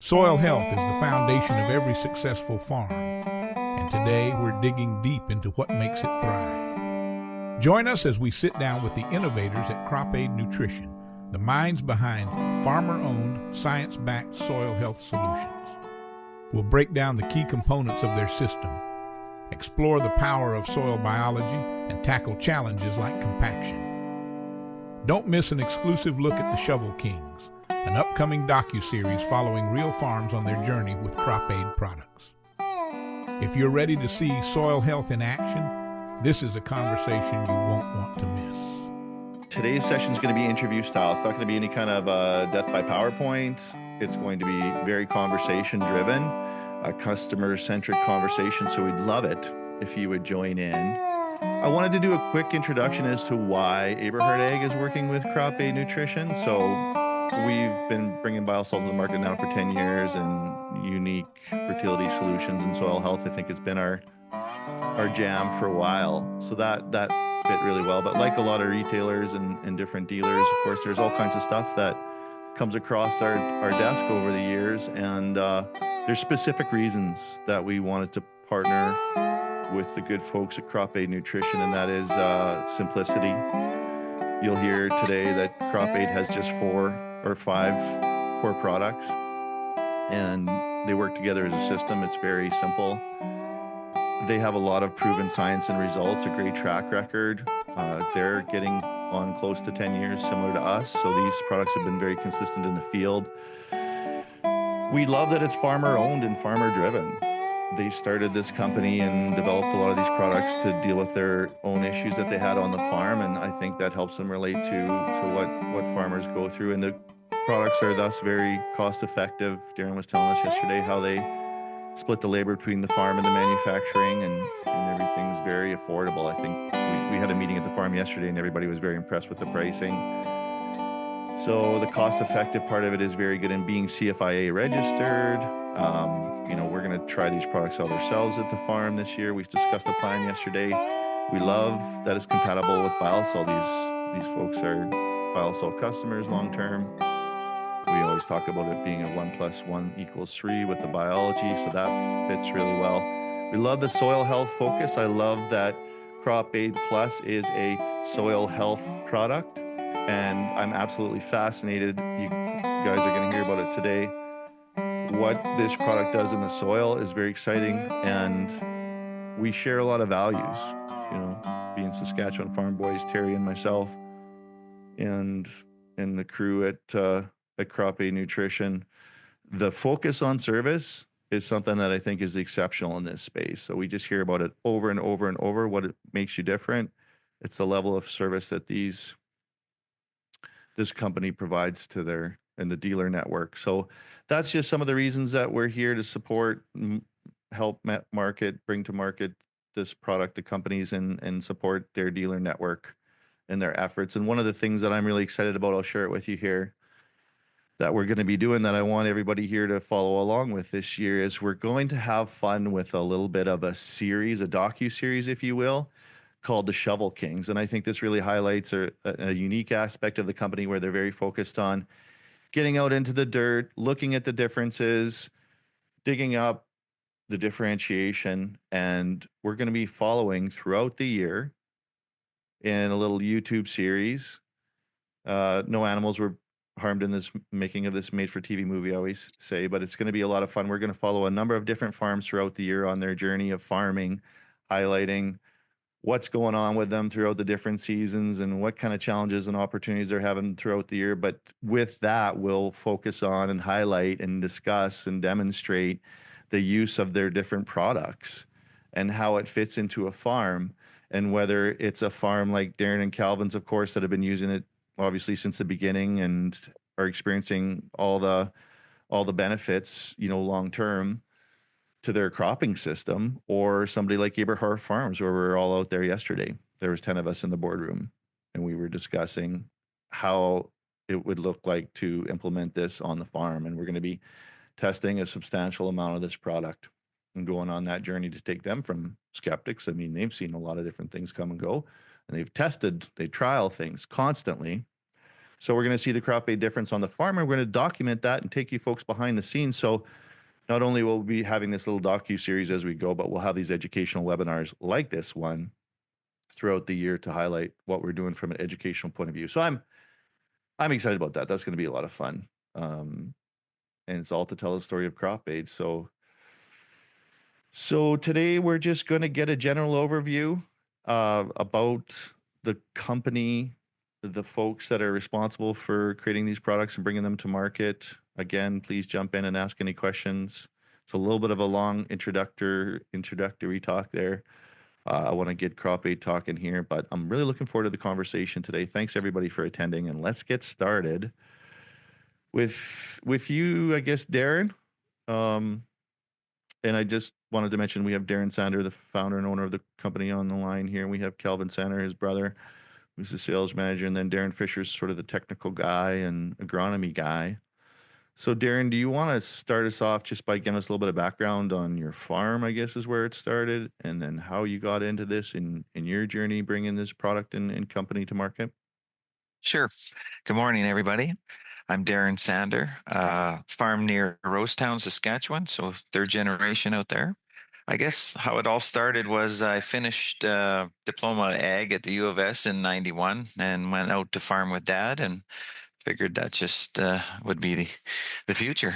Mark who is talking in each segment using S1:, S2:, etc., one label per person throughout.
S1: Soil health is the foundation of every successful farm, and today we're digging deep into what makes it thrive. Join us as we sit down with the innovators at CropAid Nutrition, the minds behind farmer-owned, science-backed soil health solutions. We'll break down the key components of their system, explore the power of soil biology, and tackle challenges like compaction. Don't miss an exclusive look at the Shovel Kings, an upcoming docu-series following real farms on their journey with CropAid products. If you're ready to see soil health in action, this is a conversation you won't want to miss.
S2: Today's session is going to be interview style. It's not going to be any kind of death by PowerPoint. It's going to be very conversation driven, a customer-centric conversation. So we'd love it if you would join in. I wanted to do a quick introduction as to why Aberhart Ag is working with CropAid Nutrition. So we've been bringing Biostimulant to the market now for 10 years, and unique fertility solutions and soil health, I think, has been our jam for a while. So that fit really well. But like a lot of retailers and different dealers, of course, there's all kinds of stuff that comes across our desk over the years, and there's specific reasons that we wanted to partner with the good folks at CropAid Nutrition, and that is simplicity. You'll hear today that CropAid has just 4 or 5 core products, and they work together as a system. It's very simple. They have a lot of proven science and results, a great track record. They're getting on close to 10 years, similar to us, so these products have been very consistent in the field. We love that it's farmer-owned and farmer-driven. They started this company and developed a lot of these products to deal with their own issues that they had on the farm, and I think that helps them relate to what farmers go through. And the products are thus very cost-effective. Darren was telling us yesterday how they split the labor between the farm and the manufacturing, and everything's very affordable. I think we had a meeting at the farm yesterday, and everybody was very impressed with the pricing. So the cost-effective part of it is very good in being CFIA registered. We're going to try these products out ourselves at the farm this year. We've discussed the plan yesterday. We love that it's compatible with Biosol. These folks are Biosol customers long-term. We always talk about it being a 1 + 1 = 3 with the biology, so that fits really well. We love the soil health focus. I love that CropAid Plus is a soil health product, and I'm absolutely fascinated. You guys are going to hear about it today. What this product does in the soil is very exciting, and we share a lot of values. Being Saskatchewan farm boys, Terry and myself, and the crew at CropAid Nutrition, the focus on service is something that I think is exceptional in this space. So we just hear about it over and over and over, what it makes you different. It's the level of service that this company provides to the dealer network. So that's just some of the reasons that we're here to support, help bring to market this product to companies and support their dealer network and their efforts. And one of the things that I'm really excited about, I'll share it with you here, that we're going to be doing, that I want everybody here to follow along with this year, is we're going to have fun with a little bit of a series, a docu-series, if you will, called the Shovel Kings. And I think this really highlights a unique aspect of the company where they're very focused on getting out into the dirt, looking at the differences, digging up the differentiation. And we're going to be following throughout the year in a little YouTube series. No animals were harmed in this making of this made-for-TV movie, I always say, but it's going to be a lot of fun. We're going to follow a number of different farms throughout the year on their journey of farming, highlighting what's going on with them throughout the different seasons and what kind of challenges and opportunities they're having throughout the year. But with that, we'll focus on and highlight and discuss and demonstrate the use of their different products and how it fits into a farm, and whether it's a farm like Darren and Calvin's, of course, that have been using it obviously since the beginning and are experiencing all the benefits, long term, to their cropping system, or somebody like Aberhart Farms, where we were all out there yesterday. There was 10 of us in the boardroom, and we were discussing how it would look like to implement this on the farm. And we're going to be testing a substantial amount of this product and going on that journey to take them from skeptics. I mean, they've seen a lot of different things come and go, and they trial things constantly, So we're going to see the crop aid difference on the farm, and we're going to document that and take you folks behind the scenes. So not only will we be having this little docu-series as we go, but we'll have these educational webinars like this one throughout the year to highlight what we're doing from an educational point of view. So I'm excited about that. That's going to be a lot of fun. And it's all to tell the story of crop aid. So today we're just going to get a general overview about the company, the folks that are responsible for creating these products and bringing them to market. Again, please jump in and ask any questions. It's a little bit of a long introductory talk there. I want to get crop aid talking here, but I'm really looking forward to the conversation today. Thanks everybody for attending, and let's get started with you, I guess, Darren. And I just wanted to mention we have Darren Sander, the founder and owner of the company, on the line here. And we have Calvin Sander, his brother, who's the sales manager, and then Darren Fisher's sort of the technical guy and agronomy guy. So Darren, do you want to start us off just by giving us a little bit of background on your farm, I guess is where it started, and then how you got into this in your journey bringing this product and company to market?
S3: Sure. Good morning, everybody. I'm Darren Sander, farm near Rosetown, Saskatchewan, so third generation out there. I guess how it all started was I finished Diploma Ag at the U of S in 91 and went out to farm with Dad and figured that just would be the future.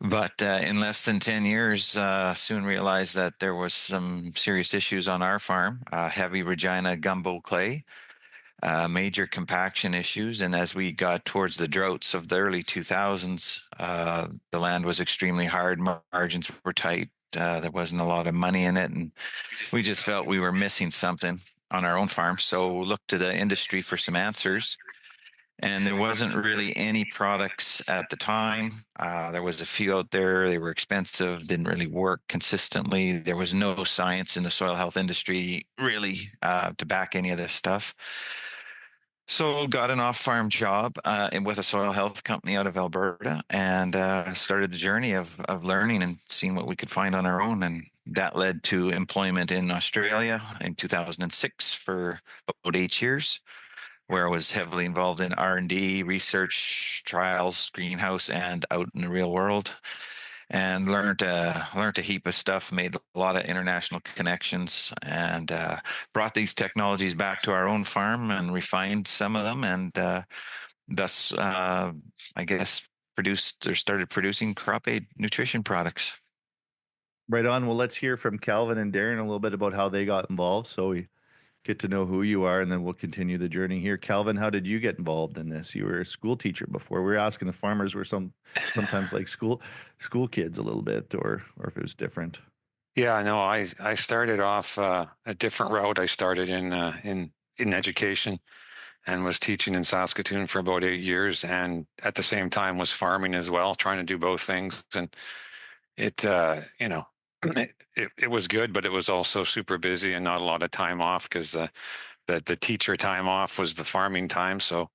S3: But in less than 10 years, soon realized that there was some serious issues on our farm, heavy Regina gumbo clay, major compaction issues. And as we got towards the droughts of the early 2000s, the land was extremely hard. Margins were tight. There wasn't a lot of money in it. And we just felt we were missing something on our own farm. So looked to the industry for some answers. And there wasn't really any products at the time. There was a few out there. They were expensive, didn't really work consistently. There was no science in the soil health industry really to back any of this stuff. So got an off-farm job with a soil health company out of Alberta, and started the journey of learning and seeing what we could find on our own. And that led to employment in Australia in 2006 for about 8 years, where I was heavily involved in R&D, research, trials, greenhouse, and out in the real world. And learned a heap of stuff, made a lot of international connections, and brought these technologies back to our own farm and refined some of them, and thus, I guess, started producing CropAid nutrition products.
S2: Right on. Well, let's hear from Calvin and Darren a little bit about how they got involved, so we get to know who you are, and then we'll continue the journey here. Calvin, how did you get involved in this? You were a school teacher before. We were asking if farmers were sometimes like school kids a little bit, or if it was different.
S4: Yeah, no, I started off a different route. I started in education and was teaching in Saskatoon for about 8 years, and at the same time was farming as well, trying to do both things. And it it was good, but it was also super busy and not a lot of time off, because the teacher time off was the farming time. So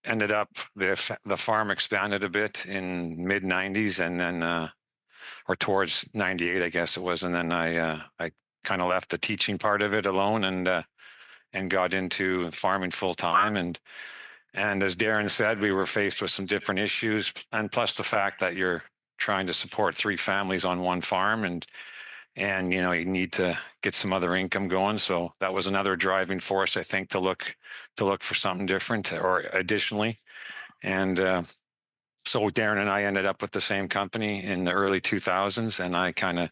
S4: ended up the farm expanded a bit in mid 90s, and then or towards 98, I guess it was. And then I kind of left the teaching part of it alone, and got into farming full time. And as Darren said, we were faced with some different issues, and plus the fact that you're trying to support 3 families on one farm, and you need to get some other income going. So that was another driving force, I think, to look for something different or additionally. And so Darren and I ended up with the same company in the early 2000s, and I kind of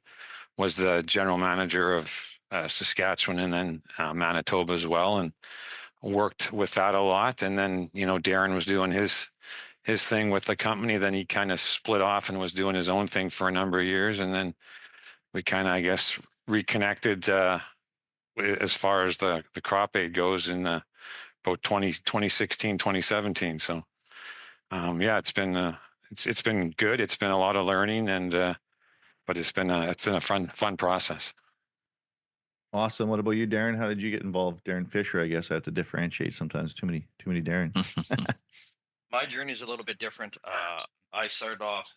S4: was the general manager of Saskatchewan and then Manitoba as well, and worked with that a lot. And then, Darren was doing his thing with the company. Then he kind of split off and was doing his own thing for a number of years. And then we kind of, I guess, reconnected as far as the crop aid goes in about 2016, 2017. So yeah, it's been good. It's been a lot of learning, and but it's been a fun process.
S2: Awesome. What about you, Darren? How did you get involved? Darren Fisher, I guess I have to differentiate sometimes. Too many Darrens.
S5: My journey is a little bit different. I started off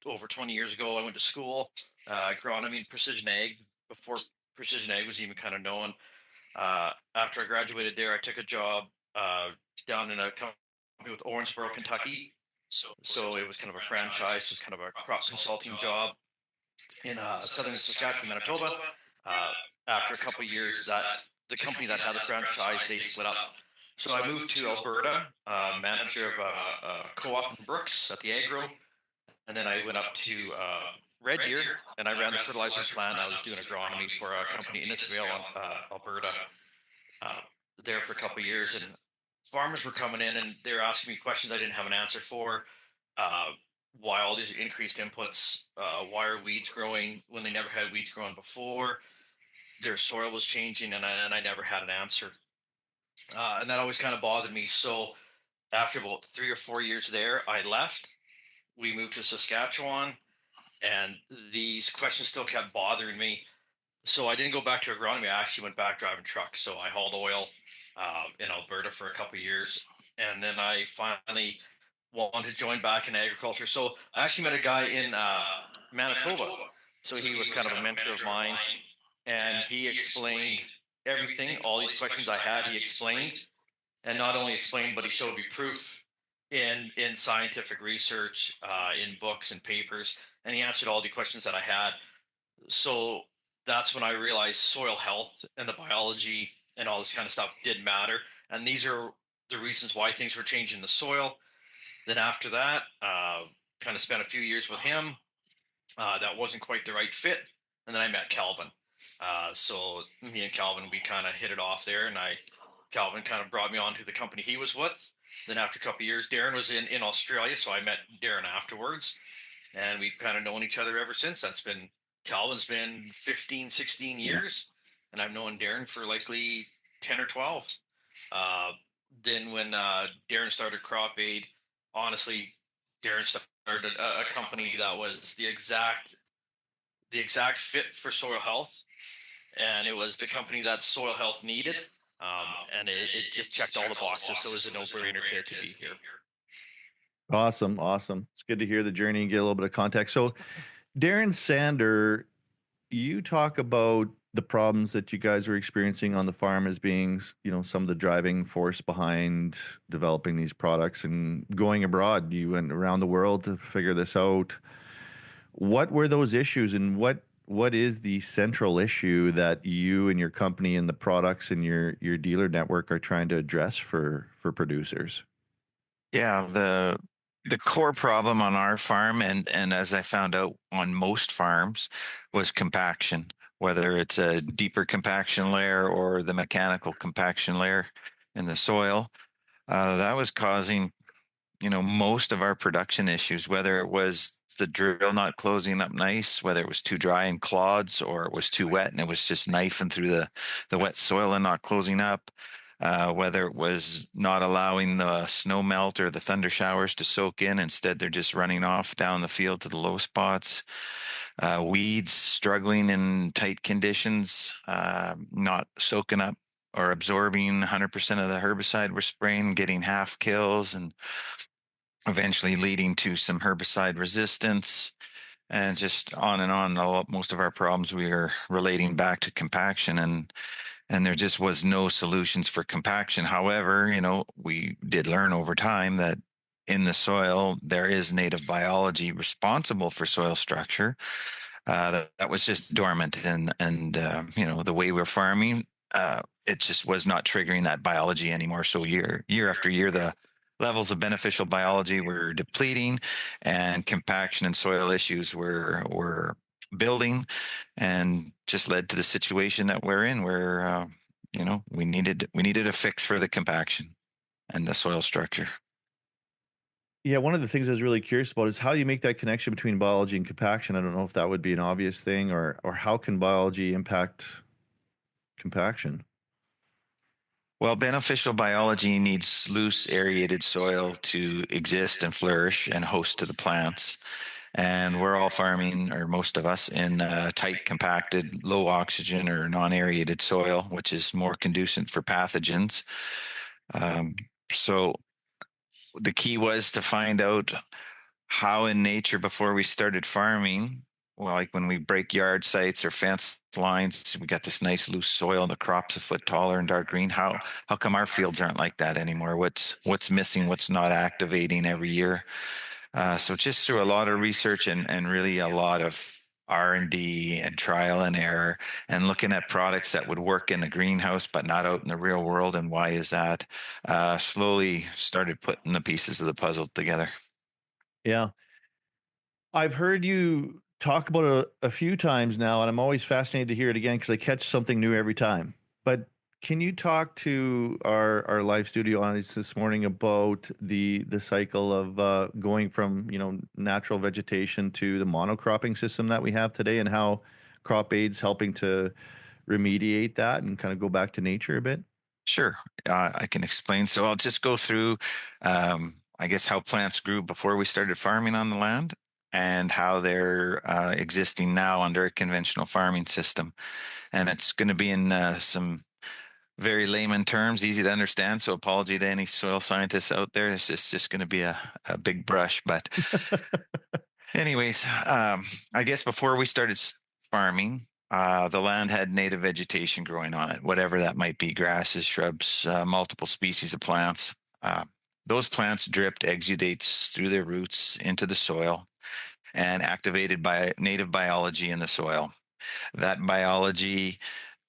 S5: over 20 years ago. I went to school, agronomy and precision ag, before precision ag was even kind of known. After I graduated there, I took a job down in a company with Owensboro, Kentucky. So it was kind of a franchise, it was kind of a crop consulting job in southern Saskatchewan, Manitoba. Uh, After a couple of years, that the company that had the franchise, they split up. So I moved to Alberta, manager of a co-op in Brooks at the Agro, and then I went up to Red Deer, and I ran the fertilizers plant. I was doing agronomy for a company in Innisfail, Alberta, uh, there for a couple of years, and farmers were coming in and they were asking me questions I didn't have an answer for. Uh, why all these increased inputs? Why are weeds growing when they never had weeds growing before? Their soil was changing, and I never had an answer. And that always kind of bothered me. So after about 3 or 4 years there, I left. We moved to Saskatchewan, and these questions still kept bothering me. So I didn't go back to agronomy. I actually went back driving trucks. So I hauled oil in Alberta for a couple of years, and then I finally wanted to join back in agriculture. So I actually met a guy in Manitoba. So he was kind of a mentor of mine, and he explained everything, all these questions I had. He explained, and not only explained, but he showed me proof in scientific research, in books and papers, and he answered all the questions that I had. So that's when I realized soil health and the biology and all this kind of stuff did matter. And these are the reasons why things were changing in the soil. Then after that, kind of spent a few years with him. That wasn't quite the right fit. And then I met Calvin. So me and Calvin, we kind of hit it off there. And Calvin kind of brought me on to the company he was with. Then after a couple of years, Darren was in Australia. So I met Darren afterwards. And we've kind of known each other ever since. Calvin's been 15, 16 years, and I've known Darren for likely 10 or 12. Uh, then when Darren started Crop Aid, honestly, Darren started a company that was the exact fit for soil health, and it was the company that soil health needed, and it just checked all the boxes, so it was a no-brainer to be here.
S2: Awesome. Awesome. It's good to hear the journey and get a little bit of context. So, Darren Sander, you talk about the problems that you guys are experiencing on the farm as being, some of the driving force behind developing these products and going abroad. You went around the world to figure this out. What were those issues, and what is the central issue that you and your company and the products and your dealer network are trying to address for producers?
S3: Yeah, the core problem on our farm, and as I found out on most farms, was compaction, whether it's a deeper compaction layer or the mechanical compaction layer in the soil. That was causing, most of our production issues, whether it was the drill not closing up nice, whether it was too dry and clods, or it was too wet and it was just knifing through the wet soil and not closing up. Whether it was not allowing the snow melt or the thunder showers to soak in. Instead, they're just running off down the field to the low spots. Weeds struggling in tight conditions, not soaking up or absorbing 100% of the herbicide we're spraying, getting half kills, and eventually leading to some herbicide resistance. And just on and on. Most of our problems we are relating back to compaction, and there just was no solutions for compaction. However, we did learn over time that in the soil, there is native biology responsible for soil structure. That was just dormant, and the way we're farming, it just was not triggering that biology anymore. So year after year, the levels of beneficial biology were depleting, and compaction and soil issues were building, and just led to the situation that we're in, where we needed a fix for the compaction and the soil structure.
S2: Yeah, one of the things I was really curious about is how do you make that connection between biology and compaction? I don't know if that would be an obvious thing, or how can biology impact compaction?
S3: Well, beneficial biology needs loose aerated soil to exist and flourish and host to the plants. And we're all farming, or most of us, in tight, compacted, low oxygen or non-aerated soil, which is more conducive for pathogens. So the key was to find out how in nature, before we started farming, well, like when we break yard sites or fence lines, we got this nice loose soil and the crop's a foot taller and dark green. How come our fields aren't like that anymore? What's missing? What's not activating every year? So just through a lot of research and really a lot of R&D and trial and error, and looking at products that would work in the greenhouse but not out in the real world, and why is that? Slowly started putting the pieces of the puzzle together.
S2: Yeah. I've heard you talk about it a few times now, and I'm always fascinated to hear it again because I catch something new every time. But can you talk to our live studio audience this morning about the cycle of going from natural vegetation to the monocropping system that we have today, and how crop aid's helping to remediate that and kind of go back to nature a bit?
S3: Sure, I can explain. So I'll just go through, I guess, how plants grew before we started farming on the land, and how they're existing now under a conventional farming system. And it's going to be in some very layman terms, easy to understand. So apology to any soil scientists out there. It's just going to be a big brush. But anyways, I guess before we started farming, the land had native vegetation growing on it, whatever that might be, grasses, shrubs, multiple species of plants. Those plants dripped exudates through their roots into the soil and activated by native biology in the soil. That biology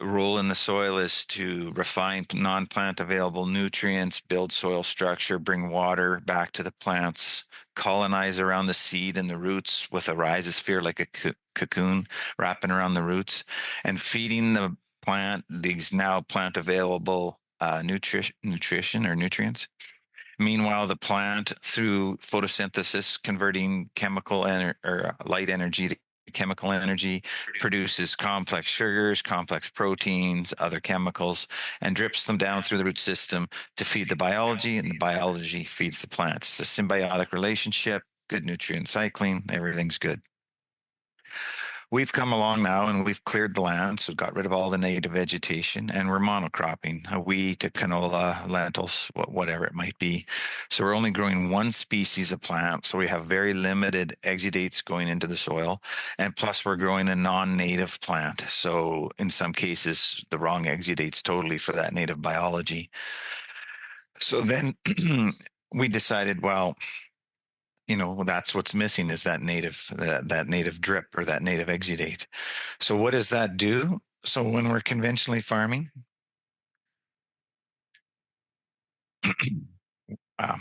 S3: role in the soil is to refine non-plant available nutrients, build soil structure, bring water back to the plants, colonize around the seed and the roots with a rhizosphere like a cocoon wrapping around the roots, and feeding the plant these now plant available nutrition or nutrients. Meanwhile, the plant, through photosynthesis, converting chemical or light energy to chemical energy, produces complex sugars, complex proteins, other chemicals, and drips them down through the root system to feed the biology, and the biology feeds the plants. It's a symbiotic relationship, good nutrient cycling, everything's good. We've come along now and we've cleared the land, so got rid of all the native vegetation, and we're monocropping, wheat, canola, lentils, whatever it might be. So we're only growing one species of plant, so we have very limited exudates going into the soil, and plus we're growing a non-native plant. So in some cases, the wrong exudates totally for that native biology. So then we decided, well, that's what's missing, is that native drip or that native exudate. So what does that do? So when we're conventionally farming,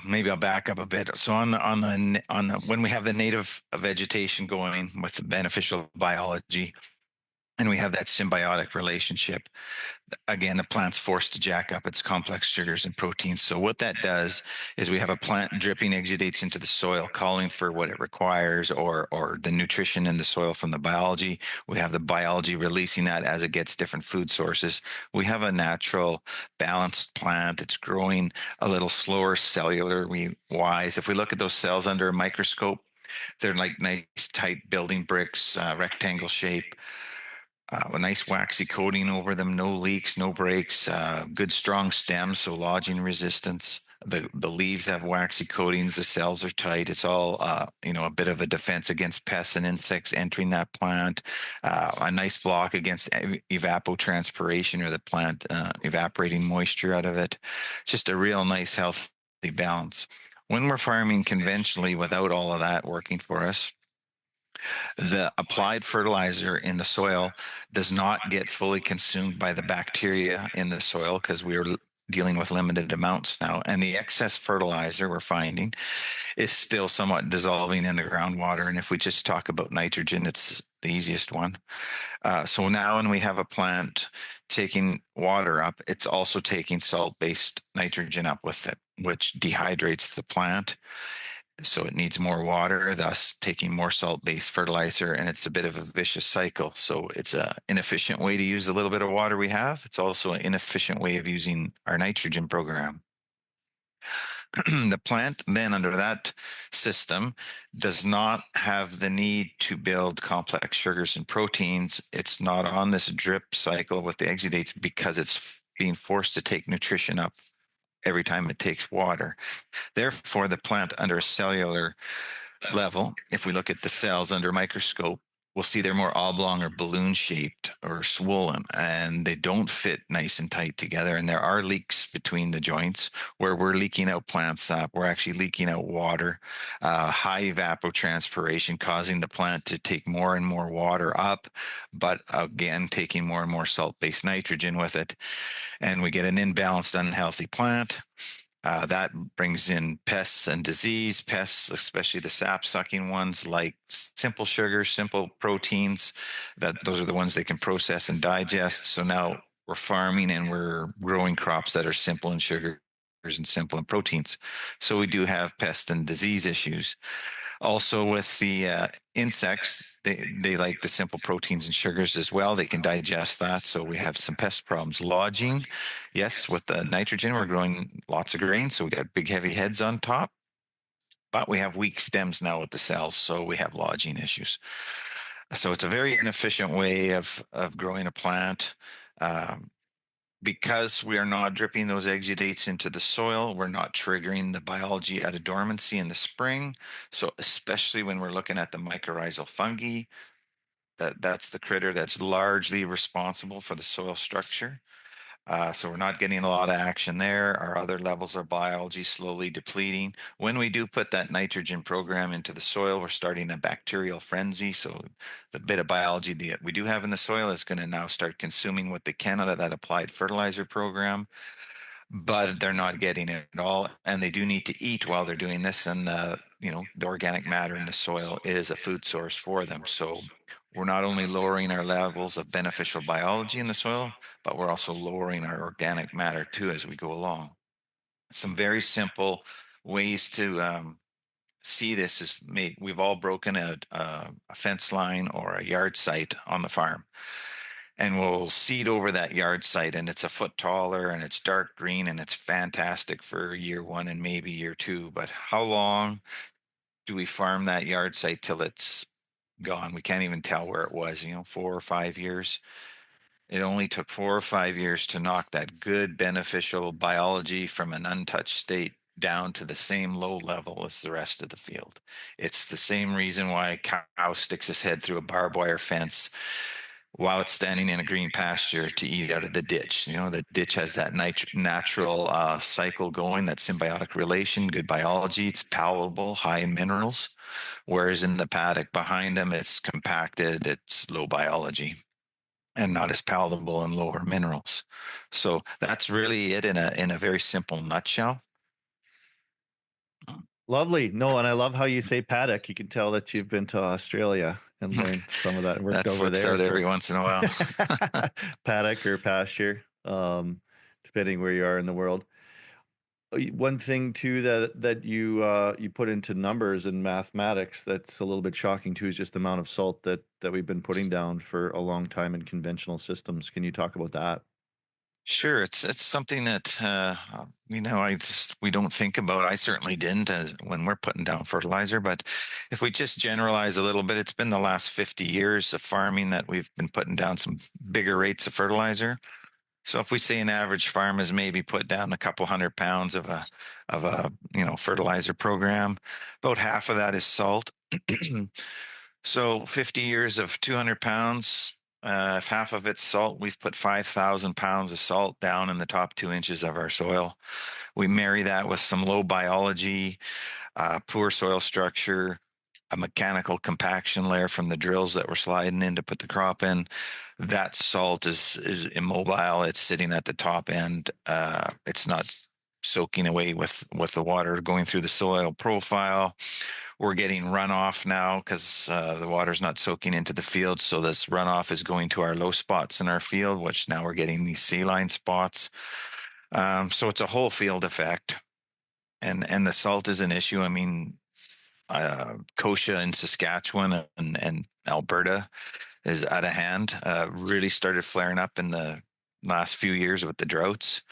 S3: maybe I'll back up a bit. So on the when we have the native vegetation going with the beneficial biology, and we have that symbiotic relationship, again, the plant's forced to jack up its complex sugars and proteins. So what that does is we have a plant dripping exudates into the soil, calling for what it requires, or the nutrition in the soil from the biology. We have the biology releasing that as it gets different food sources. We have a natural, balanced plant. It's growing a little slower cellularly wise. If we look at those cells under a microscope, they're like nice, tight building bricks, rectangle shape. A nice waxy coating over them, no leaks, no breaks, good strong stems, so lodging resistance. The leaves have waxy coatings, the cells are tight. It's all a bit of a defense against pests and insects entering that plant. A nice block against evapotranspiration, or the plant evaporating moisture out of it. Just a real nice healthy balance. When we're farming conventionally without all of that working for us, the applied fertilizer in the soil does not get fully consumed by the bacteria in the soil, because we are dealing with limited amounts now. And the excess fertilizer we're finding is still somewhat dissolving in the groundwater. And if we just talk about nitrogen, it's the easiest one. So now when we have a plant taking water up, it's also taking salt-based nitrogen up with it, which dehydrates the plant. So it needs more water, thus taking more salt-based fertilizer, and it's a bit of a vicious cycle. So it's an inefficient way to use the little bit of water we have. It's also an inefficient way of using our nitrogen program. The plant then, under that system, does not have the need to build complex sugars and proteins. It's not on this drip cycle with the exudates because it's being forced to take nutrition up every time it takes water. Therefore, the plant under a cellular level, if we look at the cells under a microscope, we'll see they're more oblong or balloon shaped or swollen, and they don't fit nice and tight together. And there are leaks between the joints where we're leaking out plant sap. We're actually leaking out water, high evapotranspiration, causing the plant to take more and more water up, but again, taking more and more salt-based nitrogen with it. And we get an imbalanced, unhealthy plant. That brings in pests and disease, pests, especially the sap-sucking ones like simple sugars, simple proteins. Those are the ones they can process and digest. So now we're farming and we're growing crops that are simple in sugars and simple in proteins. So we do have pest and disease issues. Also with the insects, they like the simple proteins and sugars as well. They can digest that. So we have some pest problems. Lodging, yes, with the nitrogen, we're growing lots of grain. So we got big heavy heads on top, but we have weak stems now with the cells. So we have lodging issues. So it's a very inefficient way of growing a plant. Because we are not dripping those exudates into the soil, we're not triggering the biology out of dormancy in the spring. So especially when we're looking at the mycorrhizal fungi, that's the critter that's largely responsible for the soil structure. So we're not getting a lot of action there. Our other levels of biology slowly depleting. When we do put that nitrogen program into the soil, we're starting a bacterial frenzy. So the bit of biology that we do have in the soil is going to now start consuming what they can out of that applied fertilizer program, but they're not getting it at all. And they do need to eat while they're doing this. And, the organic matter in the soil is a food source for them. So we're not only lowering our levels of beneficial biology in the soil, but we're also lowering our organic matter too as we go along. Some very simple ways to see this is we've all broken a fence line or a yard site on the farm. And we'll seed over that yard site, and it's a foot taller and it's dark green and it's fantastic for year one and maybe year two. But how long do we farm that yard site till it's gone? We can't even tell where it was, 4 or 5 years. It only took 4 or 5 years to knock that good beneficial biology from an untouched state down to the same low level as the rest of the field. It's the same reason why a cow sticks his head through a barbed wire fence while it's standing in a green pasture to eat out of the ditch. The ditch has that natural cycle going, that symbiotic relation, good biology. It's palatable, high in minerals. Whereas in the paddock behind them, it's compacted, it's low biology and not as palatable and lower minerals. So that's really it in a very simple nutshell.
S2: Lovely. No, and I love how you say paddock. You can tell that you've been to Australia and learned some of that and worked
S3: That
S2: over
S3: slips
S2: there.
S3: out every once in a while.
S2: Paddock or pasture, depending where you are in the world. One thing too that you put into numbers and mathematics that's a little bit shocking too is just the amount of salt that we've been putting down for a long time in conventional systems. Can you talk about that?
S3: Sure, it's something that we don't think about. I certainly didn't when we're putting down fertilizer. But if we just generalize a little bit, it's been the last 50 years of farming that we've been putting down some bigger rates of fertilizer. So if we say an average farm has maybe put down a couple 100 pounds of a fertilizer program, about half of that is salt. So 50 years of 200 pounds. If half of it's salt, we've put 5,000 pounds of salt down in the top 2 inches of our soil. We marry that with some low biology, poor soil structure, a mechanical compaction layer from the drills that we're sliding in to put the crop in. That salt is immobile. It's sitting at the top end. It's not soaking away with the water going through the soil profile. We're getting runoff now because the water's not soaking into the field. So this runoff is going to our low spots in our field, which now we're getting these saline spots. So it's a whole field effect. And the salt is an issue. I mean, kochia in Saskatchewan and Alberta is out of hand. Really started flaring up in the last few years with the droughts.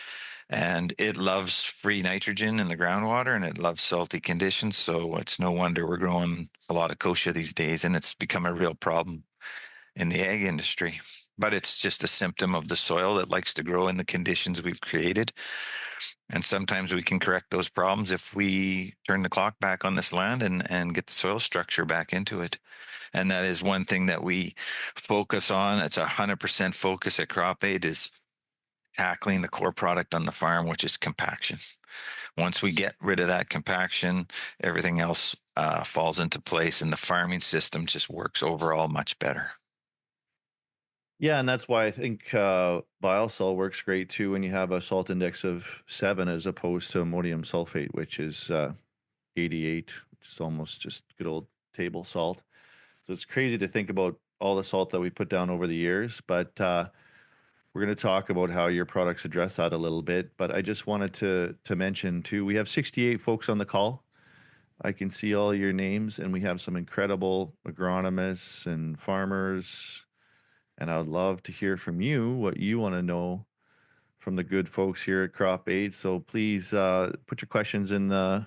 S3: And it loves free nitrogen in the groundwater, and it loves salty conditions. So it's no wonder we're growing a lot of kochia these days, and it's become a real problem in the ag industry. but it's just a symptom of the soil that likes to grow in the conditions we've created. And sometimes we can correct those problems if we turn the clock back on this land and get the soil structure back into it. And that is one thing that we focus on. It's 100% focus at CropAid, is tackling the core product on the farm, which is compaction. Once we get rid of that compaction, everything else falls into place, and the farming system just works overall much better.
S2: Yeah, and that's why I think Biosol works great too when you have a salt index of 7 as opposed to ammonium sulfate, which is 88, which is almost just good old table salt. So it's crazy to think about all the salt that we put down over the years, but we're going to talk about how your products address that a little bit. But I just wanted to mention too, we have 68 folks on the call. I can see all your names, and we have some incredible agronomists and farmers. And I would love to hear from you what you want to know from the good folks here at CropAid. So please put your questions in the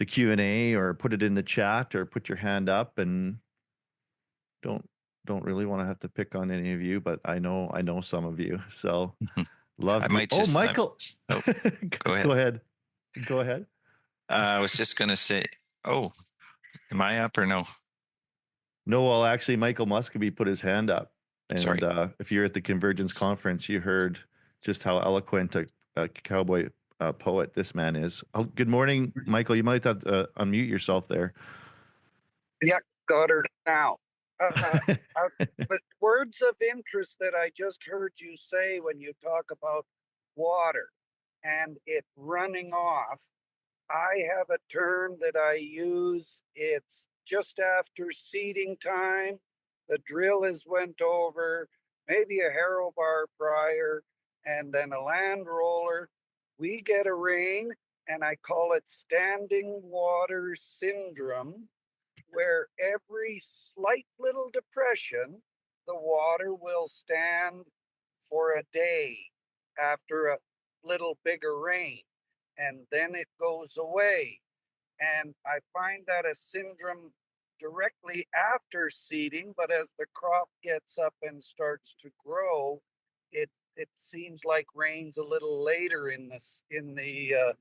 S2: Q&A, or put it in the chat, or put your hand up. And don't really want to have to pick on any of you, but I know some of you. So love.
S3: I might just.
S2: Michael,
S3: Go ahead.
S2: Go ahead. Go ahead.
S3: I was just going to say, oh, am I up or no?
S2: No, well, actually, Michael Muscovy put his hand up. And
S3: Sorry.
S2: If you're at the Convergence Conference, you heard just how eloquent a cowboy poet this man is. Oh, good morning, Michael. You might have to unmute yourself there.
S6: Yeah, got her now. But words of interest that I just heard you say when you talk about water and it running off, I have a term that I use. It's just after seeding time. The drill is went over, maybe a harrow bar prior, and then a land roller. We get a rain, and I call it standing water syndrome, where every slight little depression, the water will stand for a day after a little bigger rain, and then it goes away. And I find that a syndrome directly after seeding, but as the crop gets up and starts to grow, it seems like rains a little later in the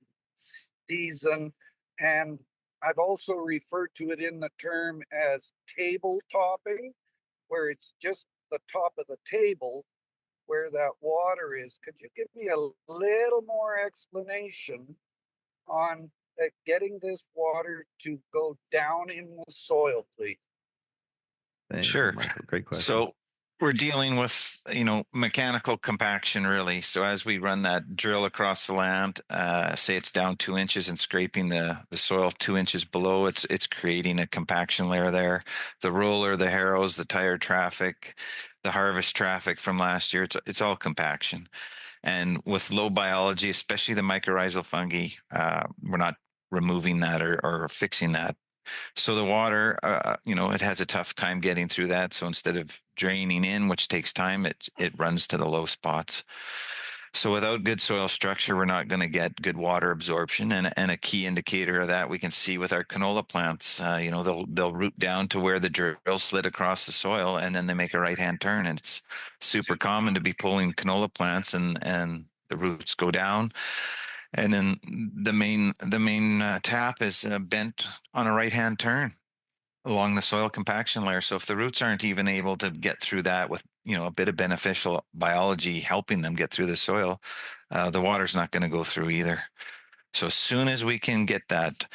S6: season. And I've also referred to it in the term as table topping, where it's just the top of the table where that water is. Could you give me a little more explanation on getting this water to go down in the soil, please?
S2: Thank
S3: Sure.
S2: you, Michael. Great question.
S3: So we're dealing with, mechanical compaction, really. So as we run that drill across the land, say it's down 2 inches and scraping the soil 2 inches below, it's creating a compaction layer there. The roller, the harrows, the tire traffic, the harvest traffic from last year, it's all compaction. And with low biology, especially the mycorrhizal fungi, we're not removing that or fixing that. So the water, it has a tough time getting through that. So instead of draining in, which takes time, it runs to the low spots. So without good soil structure, we're not going to get good water absorption. And a key indicator of that we can see with our canola plants. They'll root down to where the drill slid across the soil, and then they make a right-hand turn. And it's super common to be pulling canola plants, and the roots go down. And then the main tap is bent on a right-hand turn along the soil compaction layer. So if the roots aren't even able to get through that with a bit of beneficial biology helping them get through the soil, the water's not going to go through either. So as soon as we can get that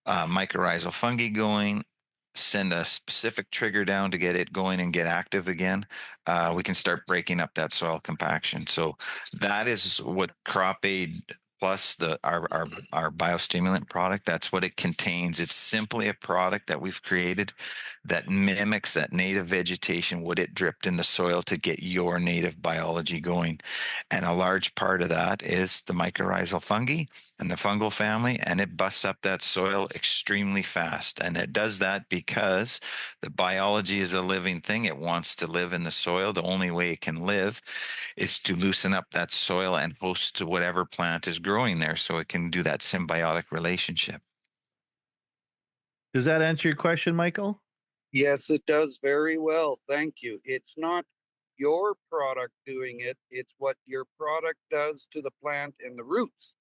S3: mycorrhizal fungi going, send a specific trigger down to get it going and get active again, we can start breaking up that soil compaction. So that is what CropAid Plus our biostimulant product, that's what it contains. It's simply a product that we've created that mimics that native vegetation, what it dripped in the soil to get your native biology going. And a large part of that is the mycorrhizal fungi and the fungal family, and it busts up that soil extremely fast. And it does that because the biology is a living thing. It wants to live in the soil. The only way it can live is to loosen up that soil and host to whatever plant is growing there, so it can do that symbiotic relationship.
S2: Does that answer your question, Michael?
S6: Yes, it does very well. Thank you. It's not your product doing it. It's what your product does to the plant and the roots.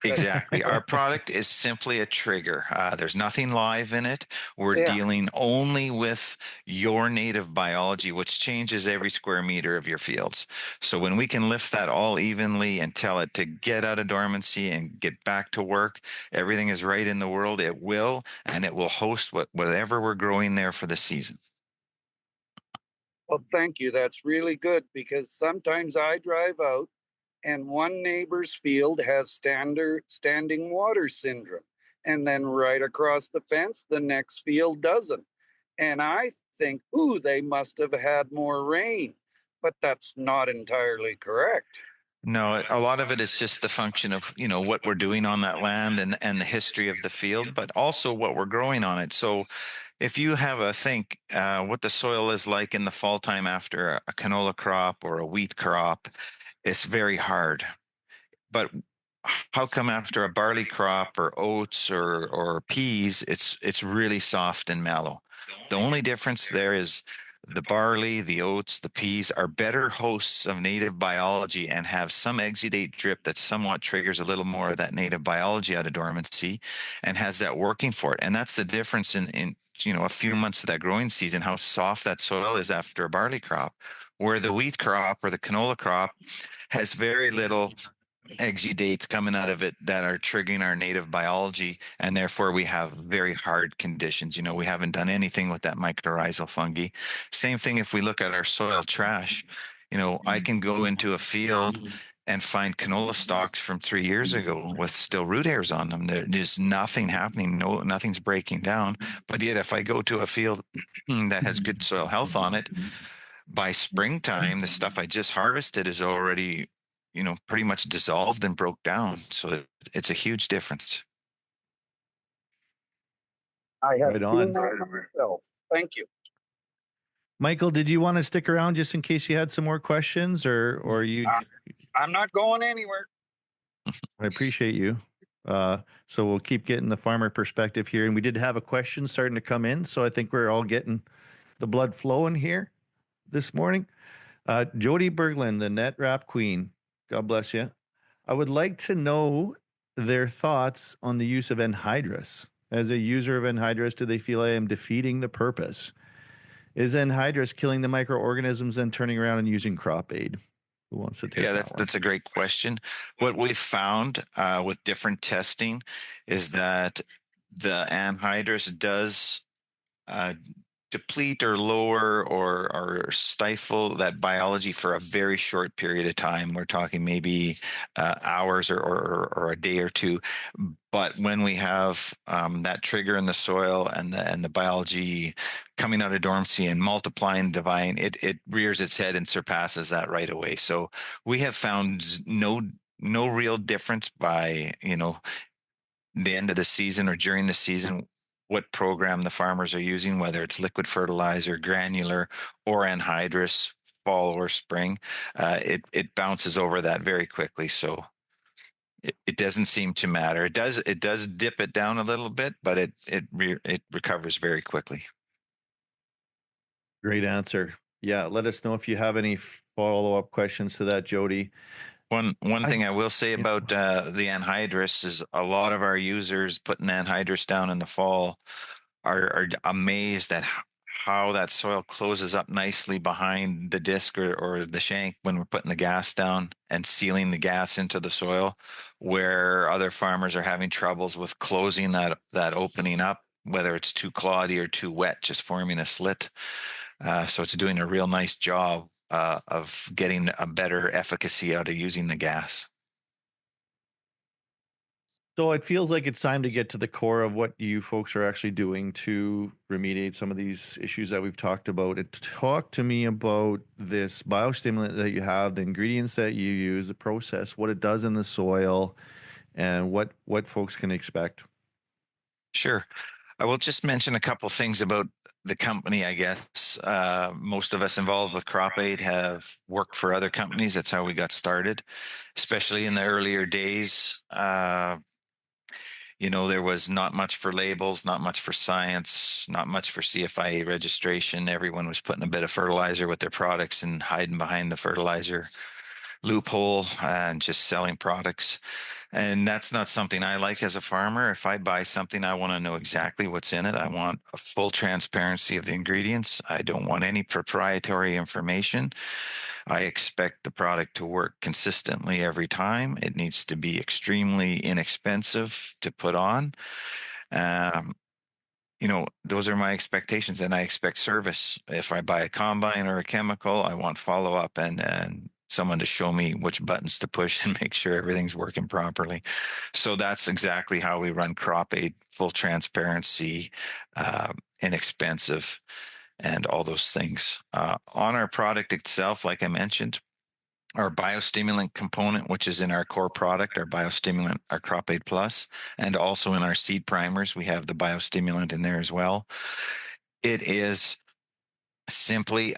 S3: Exactly. Our product is simply a trigger. There's nothing live in it. We're
S6: Yeah.
S3: dealing only with your native biology, which changes every square meter of your fields. So when we can lift that all evenly and tell it to get out of dormancy and get back to work, everything is right in the world. It will, and it will host whatever we're growing there for the season.
S6: Well, thank you. That's really good, because sometimes I drive out and one neighbor's field has standing water syndrome. And then right across the fence, the next field doesn't. And I think, ooh, they must have had more rain. But that's not entirely correct.
S3: No, a lot of it is just the function of, what we're doing on that land and the history of the field, but also what we're growing on it. So if you have a think what the soil is like in the fall time after a canola crop or a wheat crop, it's very hard. But how come after a barley crop or oats or peas, it's really soft and mellow? The only difference there is the barley, the oats, the peas are better hosts of native biology and have some exudate drip that somewhat triggers a little more of that native biology out of dormancy and has that working for it. And that's the difference in a few months of that growing season, how soft that soil is after a barley crop, where the wheat crop or the canola crop has very little exudates coming out of it that are triggering our native biology, and therefore we have very hard conditions. We haven't done anything with that mycorrhizal fungi. Same thing if we look at our soil trash. I can go into a field and find canola stalks from 3 years ago with still root hairs on them. There's nothing happening. Nothing's breaking down. But yet if I go to a field that has good soil health on it, by springtime, the stuff I just harvested is already, pretty much dissolved and broke down. So it's a huge difference.
S6: I have
S7: Right on.
S6: seen that myself. Thank you.
S7: Michael, did you want to stick around just in case you had some more questions, or you?
S6: I'm not going anywhere.
S7: I appreciate you. So we'll keep getting the farmer perspective here. And we did have a question starting to come in, so I think we're all getting the blood flowing here this morning. Jody Berglund, the net wrap queen, God bless you. I would like to know their thoughts on the use of Anhydrous. As a user of Anhydrous, do they feel I am defeating the purpose? Is Anhydrous killing the microorganisms and turning around and using Crop Aid? Who wants to take that one?
S3: That's a great question. What we've found with different testing is that the anhydrous does deplete or lower or stifle that biology for a very short period of time. We're talking maybe hours or a day or two. But when we have that trigger in the soil and the biology coming out of dormancy and multiplying, dividing, it rears its head and surpasses that right away. So we have found no real difference by the end of the season or during the season, what program the farmers are using, whether it's liquid fertilizer, granular, or anhydrous, fall or spring. It bounces over that very quickly. So it doesn't seem to matter. It does dip it down a little bit, but it recovers very quickly.
S7: Great answer. Yeah, let us know if you have any follow-up questions to that, Jody.
S3: One thing I will say about the anhydrous is a lot of our users putting anhydrous down in the fall are amazed at how that soil closes up nicely behind the disc or the shank when we're putting the gas down and sealing the gas into the soil, where other farmers are having troubles with closing that opening up, whether it's too cloddy or too wet, just forming a slit. So it's doing a real nice job of getting a better efficacy out of using the gas.
S7: So it feels like it's time to get to the core of what you folks are actually doing to remediate some of these issues that we've talked about. And talk to me about this biostimulant that you have, the ingredients that you use, the process, what it does in the soil, and what folks can expect.
S3: Sure. I will just mention a couple things about the company, I guess. Most of us involved with Crop Aid have worked for other companies. That's how we got started, especially in the earlier days. there was not much for labels, not much for science, not much for CFIA registration. Everyone was putting a bit of fertilizer with their products and hiding behind the fertilizer loophole and just selling products. And that's not something I like as a farmer. If I buy something, I want to know exactly what's in it. I want a full transparency of the ingredients. I don't want any proprietary information. I expect the product to work consistently every time. It needs to be extremely inexpensive to put on. Those are my expectations, and I expect service. If I buy a combine or a chemical, I want follow up and someone to show me which buttons to push and make sure everything's working properly. So that's exactly how we run CropAid: full transparency, inexpensive, and all those things. On our product itself, like I mentioned, our biostimulant component, which is in our core product, our biostimulant, our CropAid Plus, and also in our seed primers, we have the biostimulant in there as well. It is simply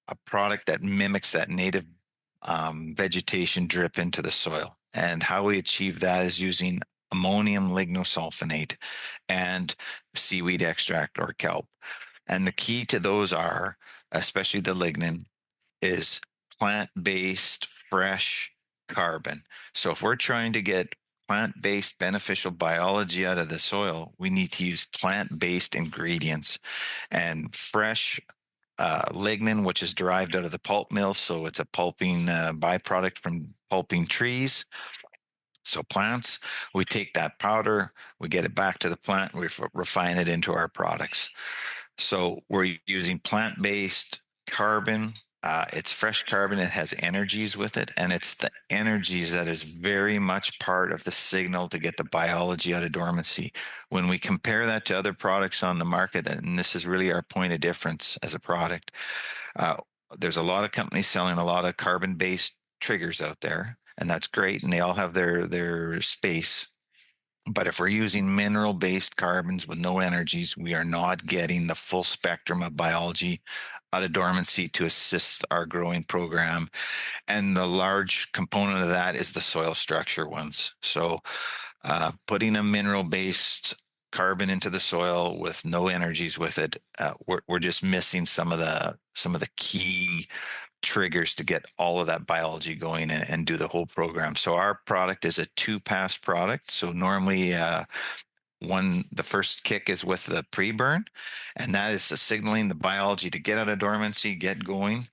S3: a product that mimics that native vegetation drip into the soil. And how we achieve that is using ammonium lignosulfonate and seaweed extract or kelp. And the key to those are, especially the lignin, is plant-based fresh carbon. So if we're trying to get plant-based beneficial biology out of the soil, we need to use plant-based ingredients. And fresh lignin, which is derived out of the pulp mill, so it's a pulping byproduct from pulping trees. So plants, we take that powder, we get it back to the plant, we refine it into our products. So we're using plant-based carbon. It's fresh carbon. It has energies with it, and it's the energies that is very much part of the signal to get the biology out of dormancy. When we compare that to other products on the market, and this is really our point of difference as a product, there's a lot of companies selling a lot of carbon-based triggers out there, and that's great, and they all have their space. But if we're using mineral-based carbons with no energies, we are not getting the full spectrum of biology out of dormancy to assist our growing program. And the large component of that is the soil structure ones. So putting a mineral-based carbon into the soil with no energies with it, we're just missing some of the key triggers to get all of that biology going and do the whole program. So our product is a 2-pass product. So normally the first kick is with the pre-burn, and that is signaling the biology to get out of dormancy, get going,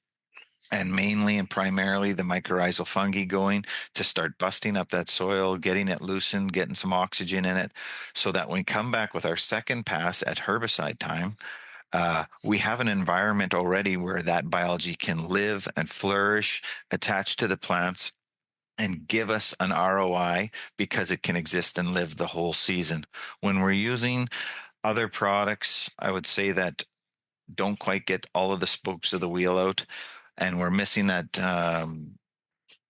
S3: and mainly and primarily the mycorrhizal fungi going to start busting up that soil, getting it loosened, getting some oxygen in it, so that when we come back with our second pass at herbicide time, we have an environment already where that biology can live and flourish attached to the plants and give us an ROI because it can exist and live the whole season. When we're using other products, I would say that don't quite get all of the spokes of the wheel out, and we're missing that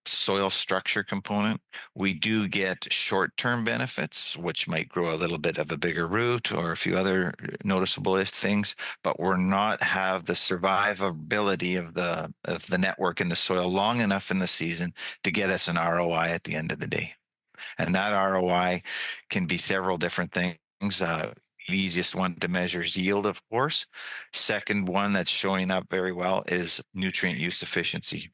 S3: soil structure component. We do get short-term benefits, which might grow a little bit of a bigger root or a few other noticeable things, but we're not have the survivability of the network in the soil long enough in the season to get us an ROI at the end of the day. And that ROI can be several different things. The easiest one to measure is yield, of course. Second one that's showing up very well is nutrient use efficiency.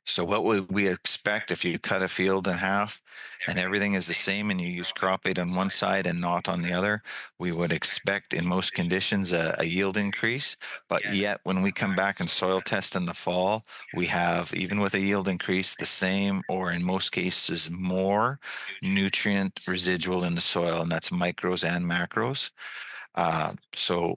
S3: So what would we expect if you cut a field in half and everything is the same and you use CropAid on one side and not on the other? We would expect in most conditions a yield increase, but yet when we come back and soil test in the fall, we have, even with a yield increase, the same or in most cases more nutrient residual in the soil, and that's micros and macros. So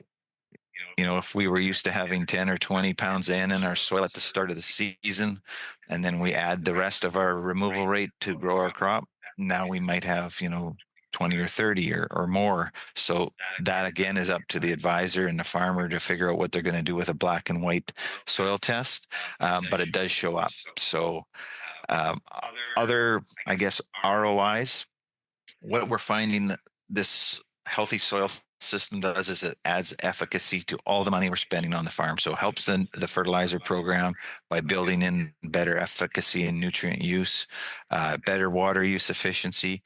S3: if we were used to having 10 or 20 pounds in our soil at the start of the season, and then we add the rest of our removal rate to grow our crop, now we might have, 20 or 30 or more. So that again is up to the advisor and the farmer to figure out what they're going to do with a black and white soil test. But it does show up. So other, I guess, ROIs, what we're finding that this healthy soil system does is it adds efficacy to all the money we're spending on the farm. So it helps the fertilizer program by building in better efficacy and nutrient use, better water use efficiency.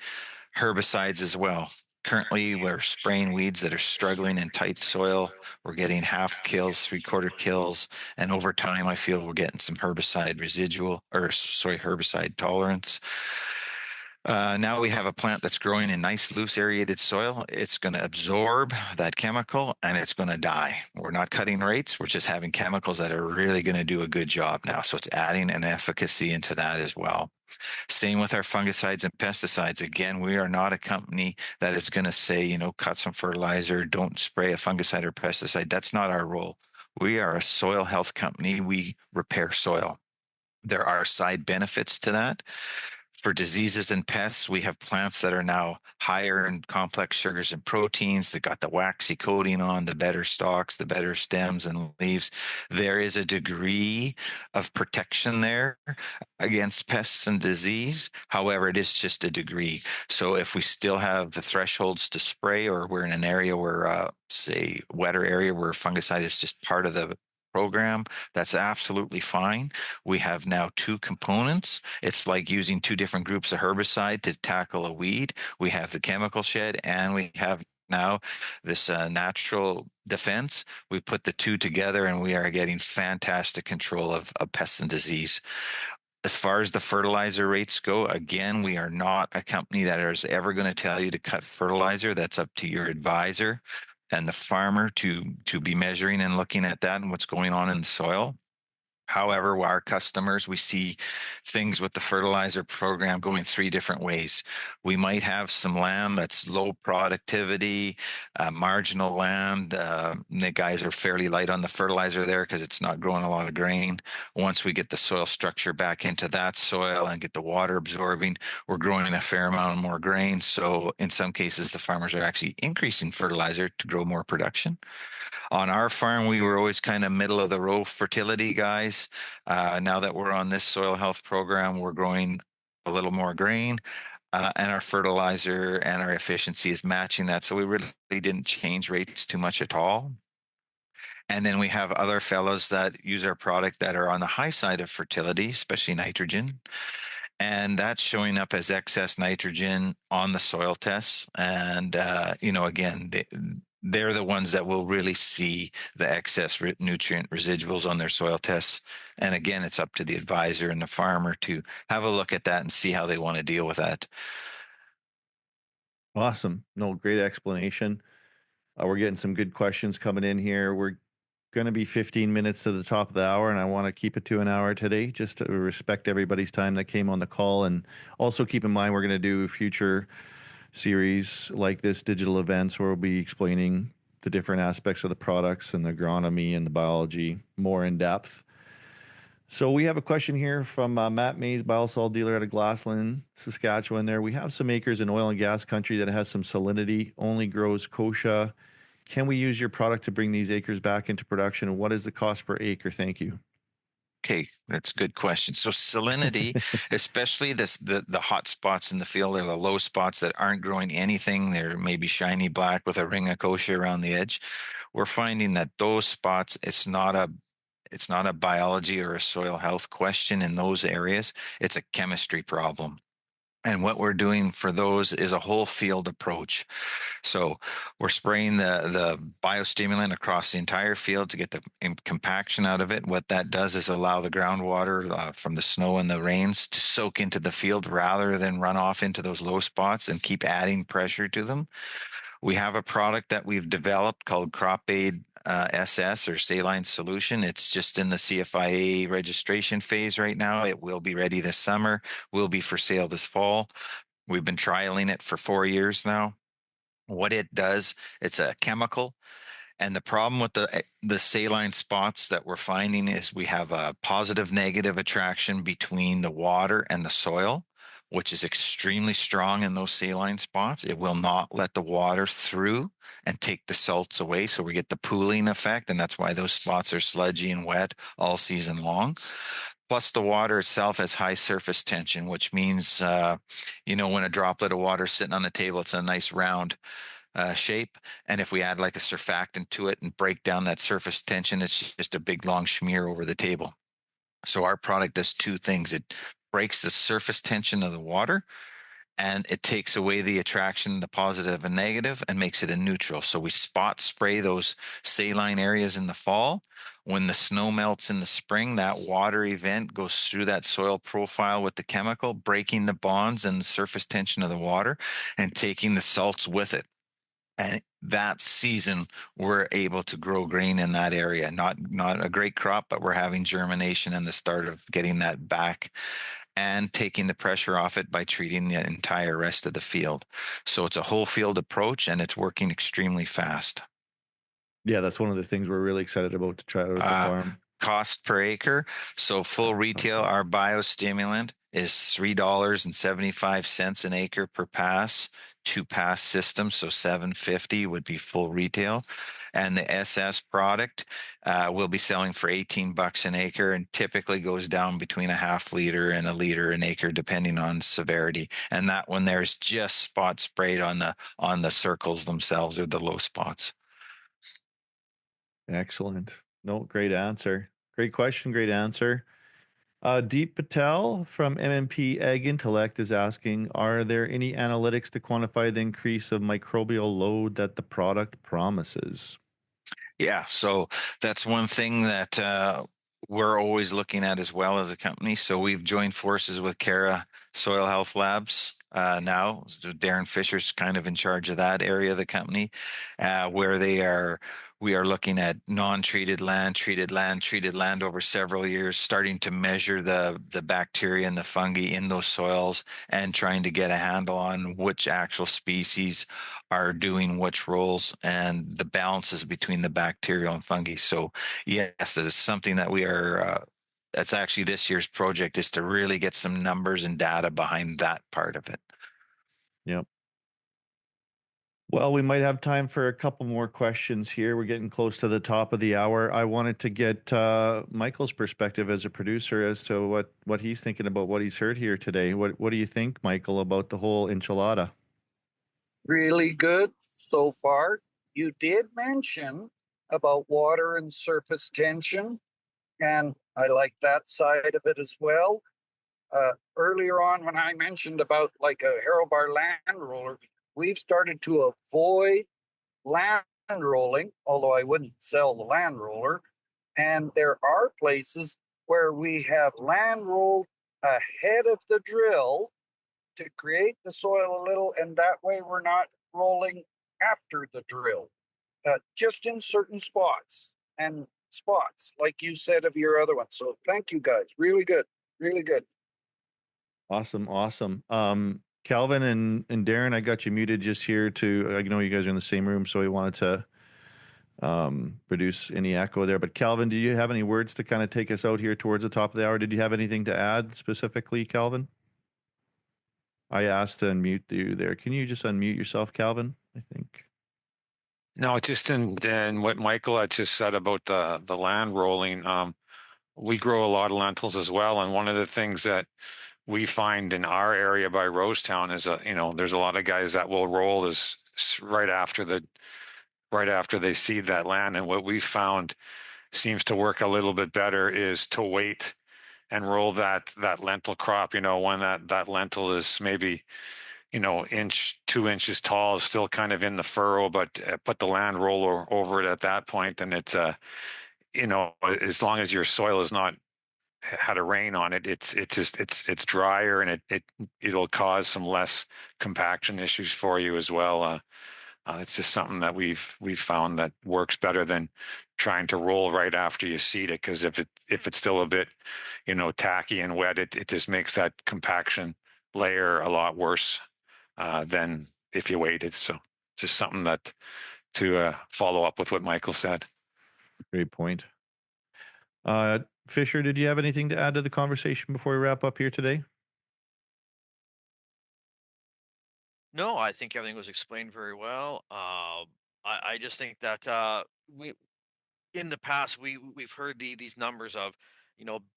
S3: Herbicides as well. Currently, we're spraying weeds that are struggling in tight soil. We're getting half kills, three-quarter kills, and over time, I feel we're getting some herbicide tolerance. Now we have a plant that's growing in nice, loose, aerated soil. It's going to absorb that chemical and it's going to die. We're not cutting rates. We're just having chemicals that are really going to do a good job now. So it's adding an efficacy into that as well. Same with our fungicides and pesticides. Again, we are not a company that is going to say, cut some fertilizer, don't spray a fungicide or pesticide. That's not our role. We are a soil health company. We repair soil. There are side benefits to that. For diseases and pests, we have plants that are now higher in complex sugars and proteins. They got the waxy coating on, the better stalks, the better stems and leaves. There is a degree of protection there against pests and disease. However, it is just a degree. So if we still have the thresholds to spray, or we're in an area where, say, wetter area where fungicide is just part of the program, that's absolutely fine. We have now two components. It's like using two different groups of herbicide to tackle a weed. We have the chemical shed and we have now this natural defense. We put the two together and we are getting fantastic control of pests and disease. As far as the fertilizer rates go, again, we are not a company that is ever going to tell you to cut fertilizer. That's up to your advisor and the farmer to be measuring and looking at that and what's going on in the soil. However, our customers, we see things with the fertilizer program going three different ways. We might have some land that's low productivity, marginal land. The guys are fairly light on the fertilizer there because it's not growing a lot of grain. Once we get the soil structure back into that soil and get the water absorbing, we're growing a fair amount more grain. So in some cases, the farmers are actually increasing fertilizer to grow more production. On our farm, we were always kind of middle of the row fertility guys. Now that we're on this soil health program, we're growing a little more grain, and our fertilizer and our efficiency is matching that. So we really didn't change rates too much at all. And then we have other fellows that use our product that are on the high side of fertility, especially nitrogen. And that's showing up as excess nitrogen on the soil tests. And, again, they're the ones that will really see the excess nutrient residuals on their soil tests. And again, it's up to the advisor and the farmer to have a look at that and see how they want to deal with that.
S7: Awesome. No, great explanation. We're getting some good questions coming in here. We're going to be 15 minutes to the top of the hour, and I want to keep it to an hour today just to respect everybody's time that came on the call. And also keep in mind, we're going to do future series like this, digital events, where we'll be explaining the different aspects of the products and the agronomy and the biology more in depth. So we have a question here from Matt Mays, biosol dealer out of Glassland, Saskatchewan. There, we have some acres in oil and gas country that has some salinity, only grows kochia. Can we use your product to bring these acres back into production? And what is the cost per acre? Thank you.
S3: Okay, that's a good question. So salinity, especially the hot spots in the field, or the low spots that aren't growing anything, they're maybe shiny black with a ring of kochia around the edge. We're finding that those spots, it's not a biology or a soil health question in those areas. It's a chemistry problem. And what we're doing for those is a whole field approach. So we're spraying the biostimulant across the entire field to get the compaction out of it. What that does is allow the groundwater from the snow and the rains to soak into the field rather than run off into those low spots and keep adding pressure to them. We have a product that we've developed called CropAid SS, or saline solution. It's just in the CFIA registration phase right now. It will be ready this summer, will be for sale this fall. We've been trialing it for 4 years now. What it does, it's a chemical. And the problem with the saline spots that we're finding is we have a positive negative attraction between the water and the soil, which is extremely strong in those saline spots. It will not let the water through and take the salts away. So we get the pooling effect, and that's why those spots are sludgy and wet all season long. Plus, the water itself has high surface tension, which means, when a droplet of water is sitting on the table, it's a nice round shape. And if we add like a surfactant to it and break down that surface tension, it's just a big long smear over the table. So our product does two things. It breaks the surface tension of the water, and it takes away the attraction, the positive and negative, and makes it a neutral. So we spot spray those saline areas in the fall. When the snow melts in the spring, that water event goes through that soil profile with the chemical, breaking the bonds and the surface tension of the water and taking the salts with it. And that season, we're able to grow grain in that area. Not a great crop, but we're having germination and the start of getting that back and taking the pressure off it by treating the entire rest of the field. So it's a whole field approach, and it's working extremely fast.
S7: Yeah, that's one of the things we're really excited about to try out at the farm.
S3: Cost per acre. So full retail, our biostimulant is $3.75 an acre per pass, 2-pass system. So $7.50 would be full retail. And the SS product will be selling for $18 an acre, and typically goes down between a half liter and a liter an acre, depending on severity. And that one there's just spot sprayed on the circles themselves, or the low spots.
S7: Excellent. No, great answer. Great question. Great answer. Deep Patel from MMP Ag Intellect is asking, are there any analytics to quantify the increase of microbial load that the product promises?
S3: Yeah, so that's one thing that we're always looking at as well as a company. So we've joined forces with Cara Soil Health Labs now. So Darren Fisher's kind of in charge of that area of the company, where we are looking at non-treated land, treated land over several years, starting to measure the bacteria and the fungi in those soils, and trying to get a handle on which actual species are doing which roles and the balances between the bacterial and fungi. So yes, this is something that we are that's actually this year's project, is to really get some numbers and data behind that part of it.
S7: Yep. Well, we might have time for a couple more questions here. We're getting close to the top of the hour. I wanted to get Michael's perspective as a producer as to what he's thinking about what he's heard here today. What do you think, Michael, about the whole enchilada?
S6: Really good so far. You did mention about water and surface tension, and I like that side of it as well. Earlier on, when I mentioned about like a Harrow Bar land roller, we've started to avoid land rolling, although I wouldn't sell the land roller. And there are places where we have land rolled ahead of the drill to create the soil a little, and that way we're not rolling after the drill, just in certain spots, and spots like you said of your other one. So thank you guys, really good, really good.
S7: Awesome. Calvin and Darren, I got you muted just here I know you guys are in the same room, so we wanted to produce any echo there. But Calvin, do you have any words to kind of take us out here towards the top of the hour? Did you have anything to add specifically, Calvin? I asked to unmute you there. Can you just unmute yourself, Calvin? I think.
S4: No, just in what Michael had just said about the land rolling. We grow a lot of lentils as well, and one of the things that we find in our area by Rosetown is there's a lot of guys that will roll this right after they seed that land, and what we found seems to work a little bit better is to wait and roll that lentil crop. When that lentil is maybe 2 inches tall, is still kind of in the furrow, but put the land roller over it at that point, and it's as long as your soil is not had a rain on it, it's drier, and it'll cause some less compaction issues for you as well. It's just something that we've found that works better than trying to roll right after you seed it, because if it's still a bit tacky and wet, it just makes that compaction layer a lot worse than if you waited. So just something that to follow up with what Michael said.
S7: Great point. Fisher, did you have anything to add to the conversation before we wrap up here today?
S5: No, I think everything was explained very well. I just think that we in the past we've heard these numbers of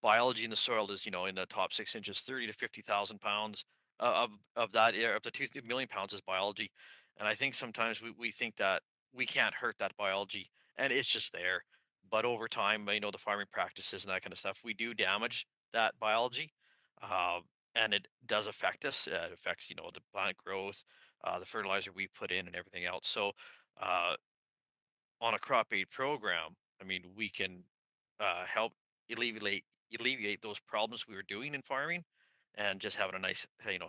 S5: biology in the soil is in the top 6 inches, 30 to 50,000 pounds of that of the 2 million pounds is biology, and I think sometimes we think that we can't hurt that biology, and it's just there. But over time, the farming practices and that kind of stuff, we do damage that biology. Uh, and it does affect us. It affects, the plant growth, the fertilizer we put in, and everything else. So, uh, on a crop aid program, I mean, we can help alleviate those problems we were doing in farming, and just having a nice,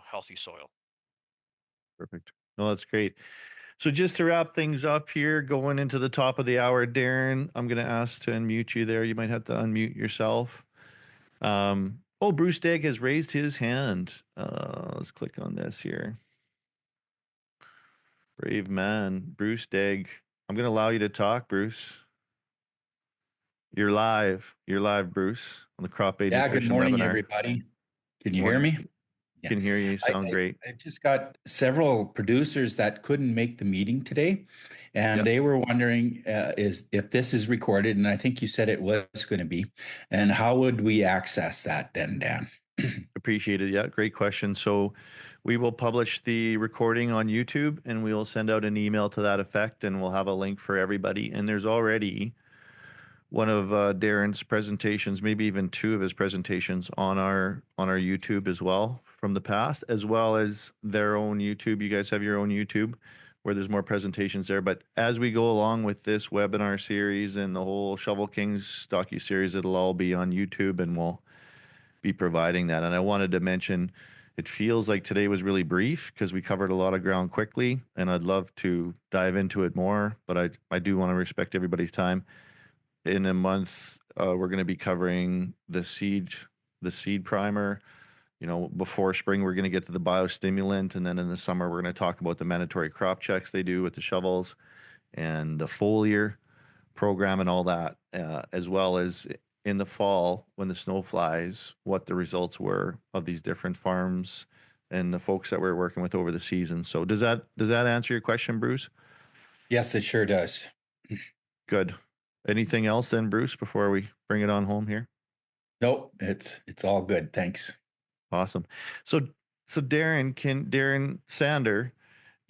S5: healthy soil.
S7: Perfect. No, that's great. So just to wrap things up here, going into the top of the hour, Darren, I'm going to ask to unmute you there. You might have to unmute yourself. Bruce Degg has raised his hand. Let's click on this here. Brave man, Bruce Degg. I'm going to allow you to talk, Bruce. You're live. You're live, Bruce, on the Crop Aid
S8: Yeah,
S7: Nutrition
S8: good morning,
S7: webinar.
S8: everybody. Can you
S7: Morning.
S8: hear me? Yeah.
S7: Can hear you. You sound great.
S8: I just got several producers that couldn't make the meeting today, and they were wondering if this is recorded, and I think you said it was going to be, and how would we access that then, Dan?
S7: Appreciate it. Yeah, great question. So we will publish the recording on YouTube, and we will send out an email to that effect, and we'll have a link for everybody. And there's already one of Darren's presentations, maybe even two of his presentations on our YouTube as well from the past, as well as their own YouTube. You guys have your own YouTube where there's more presentations there. But as we go along with this webinar series and the whole Shovel Kings docu-series, it'll all be on YouTube, and we'll be providing that. And I wanted to mention, it feels like today was really brief because we covered a lot of ground quickly, and I'd love to dive into it more, but I do want to respect everybody's time. In a month, we're going to be covering the seed primer. Before spring, we're going to get to the biostimulant, and then in the summer, we're going to talk about the mandatory crop checks they do with the shovels and the foliar program and all that, as well as in the fall when the snow flies, what the results were of these different farms and the folks that we're working with over the season. So does that answer your question, Bruce?
S8: Yes, it sure does.
S7: Good. Anything else then, Bruce, before we bring it on home here?
S8: Nope, it's all good. Thanks.
S7: Awesome. So Darren Sander,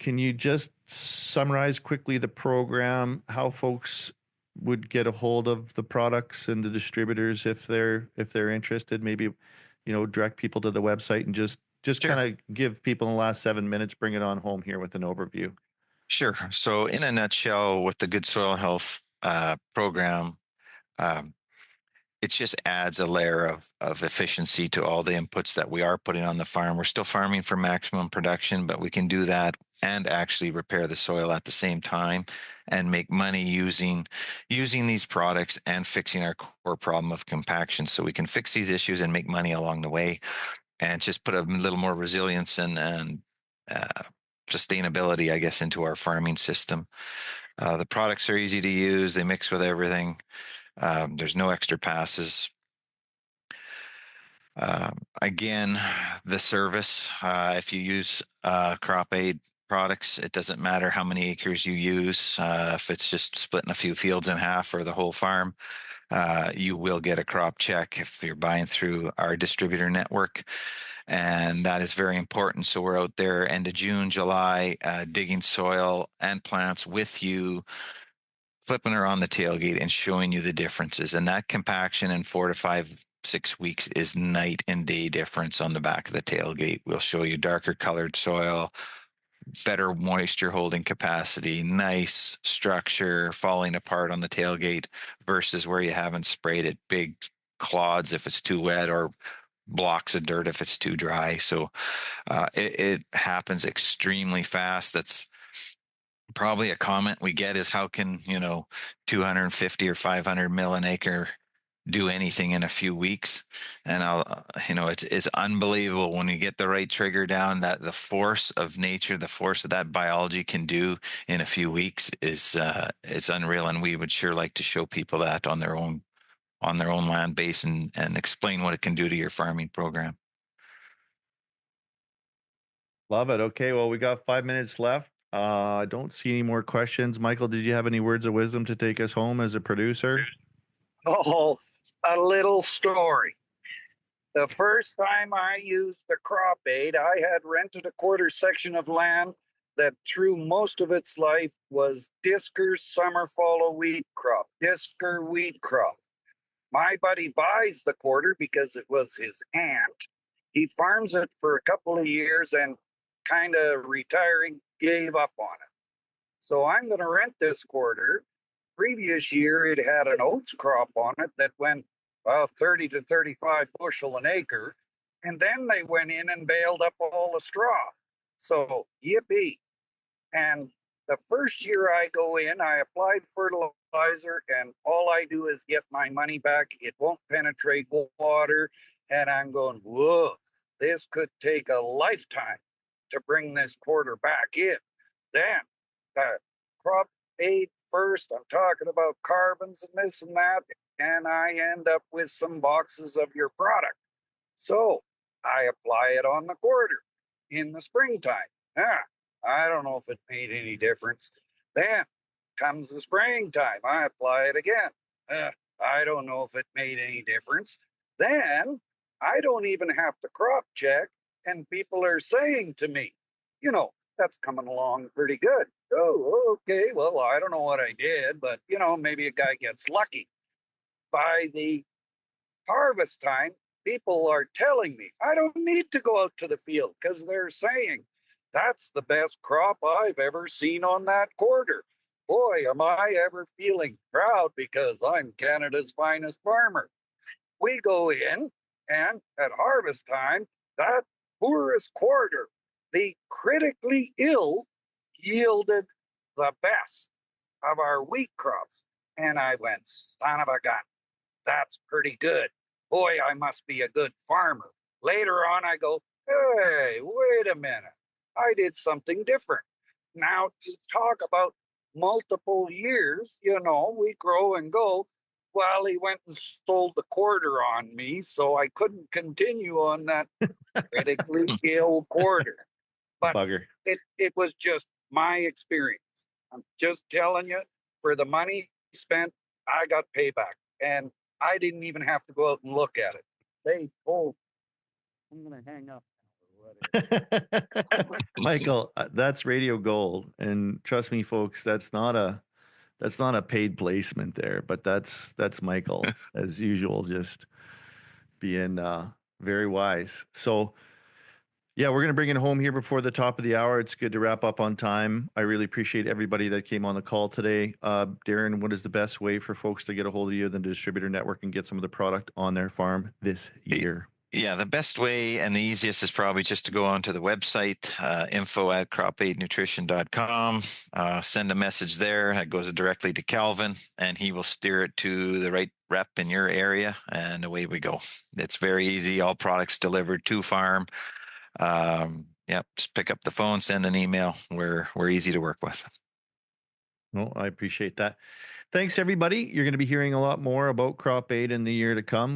S7: can you just summarize quickly the program, how folks would get a hold of the products and the distributors if they're interested? Maybe, direct people to the website and just
S3: Sure.
S7: kind of give people in the last 7 minutes, bring it on home here with an overview.
S3: Sure. So in a nutshell, with the Good Soil Health program, it just adds a layer of efficiency to all the inputs that we are putting on the farm. We're still farming for maximum production, but we can do that and actually repair the soil at the same time and make money using these products and fixing our core problem of compaction. So we can fix these issues and make money along the way, and just put a little more resilience and sustainability, I guess, into our farming system. The products are easy to use. They mix with everything. There's no extra passes. Again, the service, if you use Crop Aid products, it doesn't matter how many acres you use. If it's just splitting a few fields in half or the whole farm, you will get a crop check if you're buying through our distributor network. And that is very important. So we're out there end of June, July, digging soil and plants with you, flipping her on the tailgate and showing you the differences. And that compaction in 4 to 5, 6 weeks is night and day difference on the back of the tailgate. We'll show you darker colored soil, better moisture holding capacity, nice structure falling apart on the tailgate versus where you haven't sprayed it, big clods if it's too wet or blocks of dirt if it's too dry. So it happens extremely fast. That's probably a comment we get is, how can 250 or 500 mil an acre do anything in a few weeks? And it's unbelievable when you get the right trigger down, that the force of nature, the force of that biology can do in a few weeks is it's unreal. And we would sure like to show people that on their own land base and explain what it can do to your farming program.
S7: Love it. Okay, well, we got 5 minutes left. I don't see any more questions. Michael, did you have any words of wisdom to take us home as a producer?
S6: Oh, a little story. The first time I used the Crop Aid, I had rented a quarter section of land that through most of its life was Disker summer follow wheat crop, Disker wheat crop. My buddy buys the quarter because it was his aunt. He farms it for a couple of years and kind of retiring, gave up on it. So I'm going to rent this quarter. Previous year, it had an oats crop on it that went 30 to 35 bushel an acre. And then they went in and baled up all the straw. So yippee. And the first year I go in, I applied fertilizer, and all I do is get my money back. It won't penetrate water. And I'm going, whoa, this could take a lifetime to bring this quarter back in. Then crop aid first, I'm talking about carbons and this and that, and I end up with some boxes of your product. So I apply it on the quarter in the springtime. I don't know if it made any difference. Then comes the springtime. I apply it again. I don't know if it made any difference. Then I don't even have to crop check, and people are saying to me, that's coming along pretty good. Oh, okay. Well, I don't know what I did, but maybe a guy gets lucky. By the harvest time, people are telling me I don't need to go out to the field because they're saying that's the best crop I've ever seen on that quarter. Boy, am I ever feeling proud because I'm Canada's finest farmer. We go in, and at harvest time, that poorest quarter, the critically ill, yielded the best of our wheat crops. And I went, son of a gun, that's pretty good. Boy, I must be a good farmer. Later on, I go, hey, wait a minute. I did something different. Now, to talk about multiple years, we grow and go. Well, he went and sold the quarter on me, so I couldn't continue on that critically ill quarter. But
S7: Bugger.
S6: It was just my experience. I'm just telling you, for the money spent, I got payback. And I didn't even have to go out and look at it. They told me. I'm going to hang up.
S7: Michael, that's radio gold. And trust me, folks, that's not a paid placement there, but that's Michael, as usual, just being very wise. So yeah, we're going to bring it home here before the top of the hour. It's good to wrap up on time. I really appreciate everybody that came on the call today. Darren, what is the best way for folks to get a hold of you than the distributor network and get some of the product on their farm this year?
S3: Yeah, the best way and the easiest is probably just to go onto the website, info@cropaidnutrition.com, send a message there. It goes directly to Calvin, and he will steer it to the right rep in your area, and away we go. It's very easy. All products delivered to farm. Just pick up the phone, send an email. We're easy to work with.
S7: Well, I appreciate that. Thanks, everybody. You're going to be hearing a lot more about Crop Aid in the year to come.